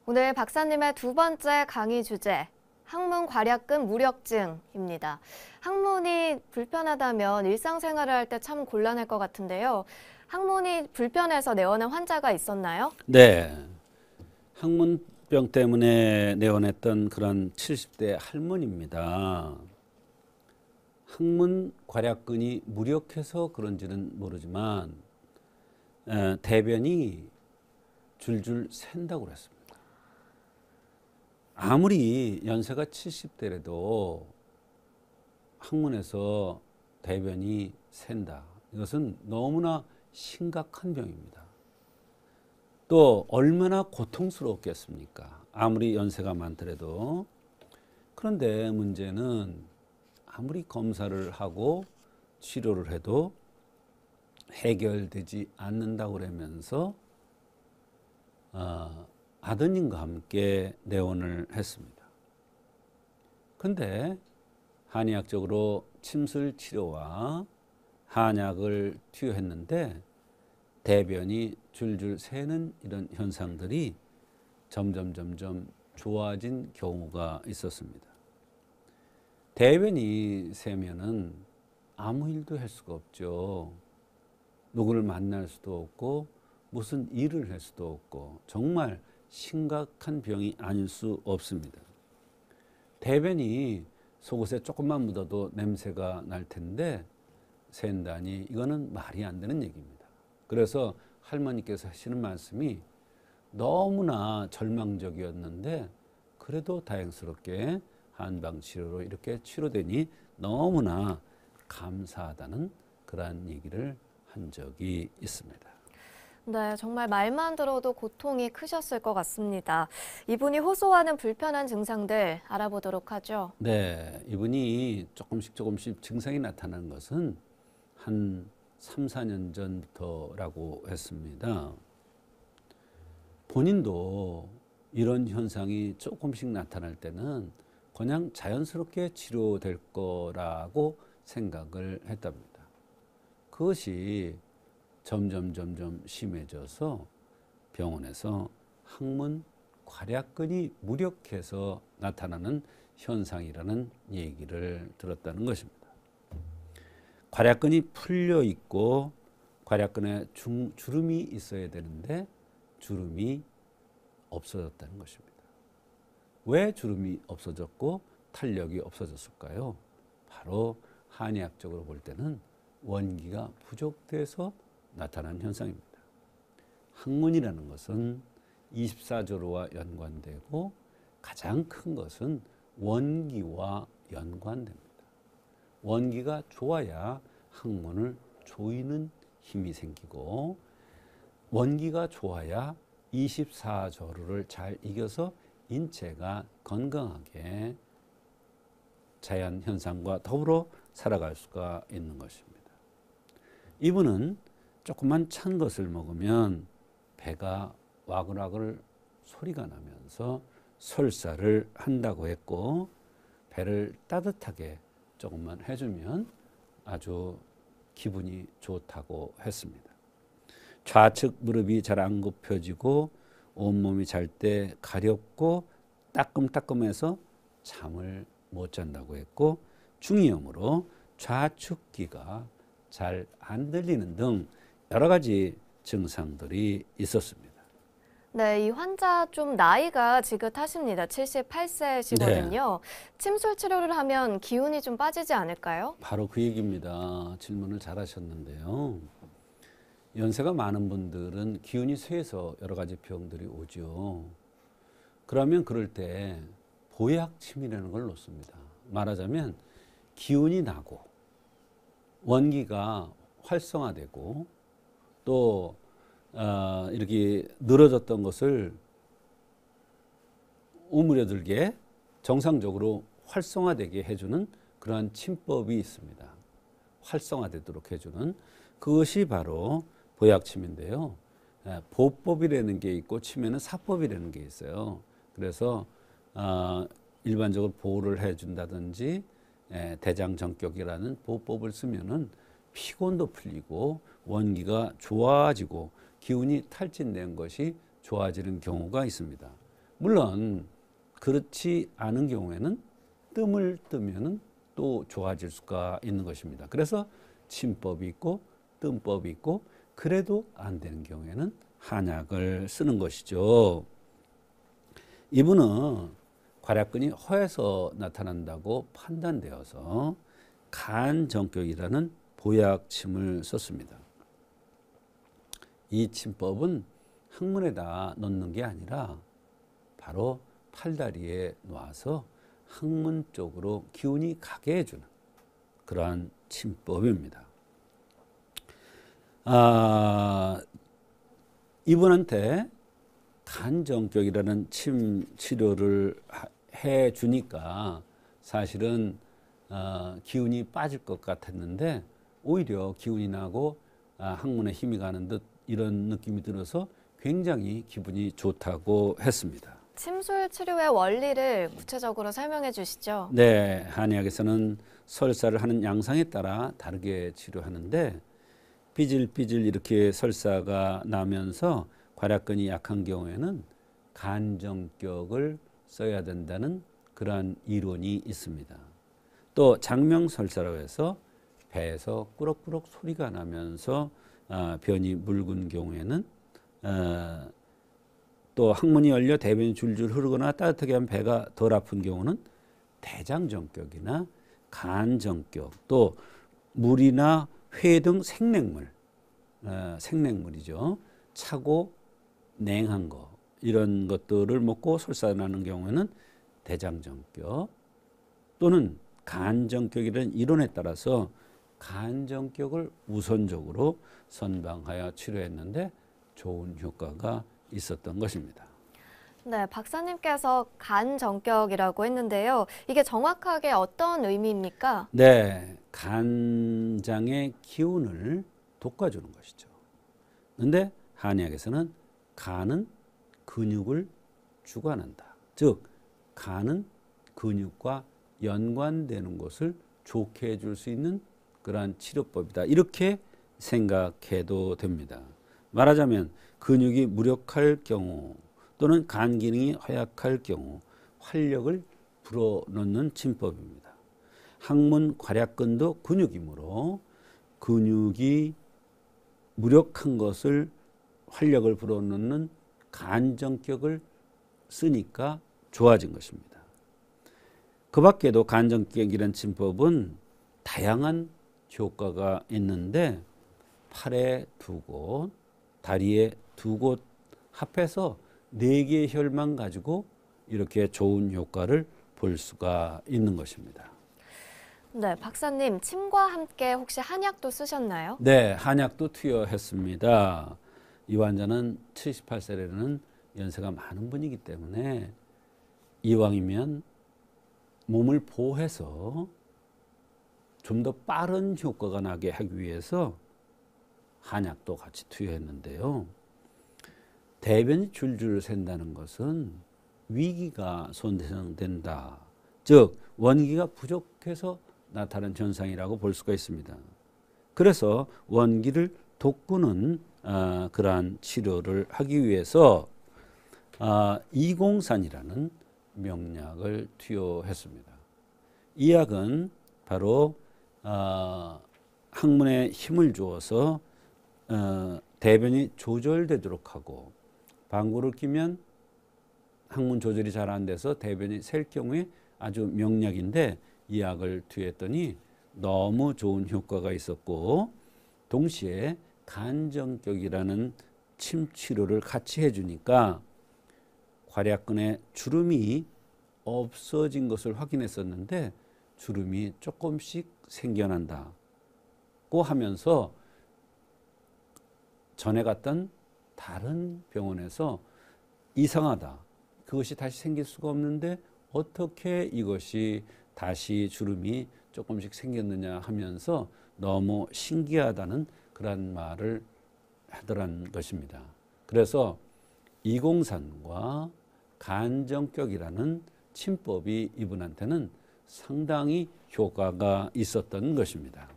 오늘 박사님의 두 번째 강의 주제, 항문 괄약근 무력증입니다. 항문이 불편하다면 일상생활을 할 때 참 곤란할 것 같은데요. 항문이 불편해서 내원한 환자가 있었나요? 네. 항문병 때문에 내원했던 그런 70대 할머니입니다. 항문 괄약근이 무력해서 그런지는 모르지만 대변이 줄줄 샌다고 그랬습니다. 아무리 연세가 70대라도 항문에서 대변이 샌다. 이것은 너무나 심각한 병입니다. 또 얼마나 고통스럽겠습니까? 아무리 연세가 많더라도. 그런데 문제는 아무리 검사를 하고 치료를 해도 해결되지 않는다고 그러면서 아드님과 함께 내원을 했습니다. 근데 한의학적으로 침술 치료와 한약을 투여했는데 대변이 줄줄 새는 이런 현상들이 점점 좋아진 경우가 있었습니다. 대변이 새면은 아무 일도 할 수가 없죠. 누구를 만날 수도 없고 무슨 일을 할 수도 없고 정말 심각한 병이 아닐 수 없습니다. 대변이 속옷에 조금만 묻어도 냄새가 날 텐데 샌다니 이거는 말이 안 되는 얘기입니다. 그래서 할머니께서 하시는 말씀이 너무나 절망적이었는데 그래도 다행스럽게 한방치료로 이렇게 치료되니 너무나 감사하다는 그러한 얘기를 한 적이 있습니다. 네, 정말 말만 들어도 고통이 크셨을 것 같습니다. 이분이 호소하는 불편한 증상들 알아보도록 하죠. 네, 이분이 조금씩 증상이 나타나는 것은 한 3, 4년 전부터라고 했습니다. 본인도 이런 현상이 조금씩 나타날 때는 그냥 자연스럽게 치료될 거라고 생각을 했답니다. 그것이 점점 심해져서 병원에서 항문 괄약근이 무력해서 나타나는 현상이라는 얘기를 들었다는 것입니다. 괄약근이 풀려 있고 괄약근에 주름이 있어야 되는데 주름이 없어졌다는 것입니다. 왜 주름이 없어졌고 탄력이 없어졌을까요? 바로 한의학적으로 볼 때는 원기가 부족돼서 나타난 현상입니다. 항문이라는 것은 24조로와 연관되고 가장 큰 것은 원기와 연관됩니다. 원기가 좋아야 항문을 조이는 힘이 생기고 원기가 좋아야 24조로를 잘 이겨서 인체가 건강하게 자연 현상과 더불어 살아갈 수가 있는 것입니다. 이분은 조금만 찬 것을 먹으면 배가 와글와글 소리가 나면서 설사를 한다고 했고 배를 따뜻하게 조금만 해주면 아주 기분이 좋다고 했습니다. 좌측 무릎이 잘 안 굽혀지고 온몸이 잘 때 가렵고 따끔따끔해서 잠을 못 잔다고 했고 중이염으로 좌측귀가 잘 안 들리는 등 여러 가지 증상들이 있었습니다. 네, 이 환자 좀 나이가 지긋하십니다. 78세시거든요. 네. 침술 치료를 하면 기운이 좀 빠지지 않을까요? 바로 그 얘기입니다. 질문을 잘 하셨는데요. 연세가 많은 분들은 기운이 쇠해서 여러 가지 병들이 오죠. 그러면 그럴 때 보약침이라는 걸 놓습니다. 말하자면 기운이 나고 원기가 활성화되고 또 이렇게 늘어졌던 것을 오므려들게 정상적으로 활성화되게 해주는 그러한 침법이 있습니다. 활성화되도록 해주는 그것이 바로 보약침인데요. 보법이라는 게 있고 침에는 사법이라는 게 있어요. 그래서 일반적으로 보호를 해준다든지 대장정격이라는 보법을 쓰면은 피곤도 풀리고 원기가 좋아지고 기운이 탈진된 것이 좋아지는 경우가 있습니다. 물론 그렇지 않은 경우에는 뜸을 뜨면은 또 좋아질 수가 있는 것입니다. 그래서 침법이 있고 뜸법이 있고 그래도 안 되는 경우에는 한약을 쓰는 것이죠. 이분은 괄약근이 허에서 나타난다고 판단되어서 간정격이라는 보약침을 썼습니다. 이 침법은 항문에다 넣는 게 아니라 바로 팔다리에 놓아서 항문 쪽으로 기운이 가게 해주는 그러한 침법입니다. 이분한테 간정격이라는 침 치료를 해 주니까 사실은 기운이 빠질 것 같았는데 오히려 기운이 나고 항문에 힘이 가는 듯 이런 느낌이 들어서 굉장히 기분이 좋다고 했습니다. 침술 치료의 원리를 구체적으로 설명해 주시죠. 네, 한의학에서는 설사를 하는 양상에 따라 다르게 치료하는데 삐질삐질 이렇게 설사가 나면서 괄약근이 약한 경우에는 간정격을 써야 된다는 그러한 이론이 있습니다. 또 장명설사라고 해서 배에서 꾸럭꾸럭 소리가 나면서 변이 묽은 경우에는 또 항문이 열려 대변이 줄줄 흐르거나 따뜻하게 하면 배가 덜 아픈 경우는 대장정격이나 간정격 또 물이나 회 등 생냉물, 생냉물이죠. 차고 냉한 거 이런 것들을 먹고 설사나는 경우에는 대장정격 또는 간정격이라는 이론에 따라서 간정격을 우선적으로 선방하여 치료했는데 좋은 효과가 있었던 것입니다. 네, 박사님께서 간정격이라고 했는데요. 이게 정확하게 어떤 의미입니까? 네, 간장의 기운을 돋궈주는 것이죠. 그런데 한의학에서는 간은 근육을 주관한다. 즉, 간은 근육과 연관되는 것을 좋게 해줄 수 있는 그러한 치료법이다. 이렇게 생각해도 됩니다. 말하자면 근육이 무력할 경우 또는 간 기능이 허약할 경우 활력을 불어넣는 침법입니다. 항문 괄약근도 근육이므로 근육이 무력한 것을 활력을 불어넣는 간정격을 쓰니까 좋아진 것입니다. 그 밖에도 간정격이라는 침법은 다양한 효과가 있는데 팔에 2곳, 다리에 2곳 합해서 4개의 혈만 가지고 이렇게 좋은 효과를 볼 수가 있는 것입니다. 네, 박사님, 침과 함께 혹시 한약도 쓰셨나요? 네, 한약도 투여했습니다. 이 환자는 78세라는 연세가 많은 분이기 때문에 이왕이면 몸을 보호해서 좀 더 빠른 효과가 나게 하기 위해서 한약도 같이 투여했는데요. 대변이 줄줄 샌다는 것은 위기가 손상된다. 즉 원기가 부족해서 나타나는 현상이라고 볼 수가 있습니다. 그래서 원기를 돋구는 그러한 치료를 하기 위해서 이공산이라는 명약을 투여했습니다. 이 약은 바로 항문에 힘을 주어서 대변이 조절되도록 하고 방구를 끼면 항문 조절이 잘 안 돼서 대변이 셀 경우에 아주 명약인데 이 약을 투여했더니 너무 좋은 효과가 있었고 동시에 간정격이라는 침 치료를 같이 해주니까 괄약근에 주름이 없어진 것을 확인했었는데 주름이 조금씩 생겨난다고 하면서 전에 갔던 다른 병원에서 이상하다. 그것이 다시 생길 수가 없는데 어떻게 이것이 다시 주름이 조금씩 생겼느냐 하면서 너무 신기하다는 그런 말을 하더란 것입니다. 그래서 이공산과 간정격이라는 침법이 이분한테는 상당히 효과가 있었던 것입니다.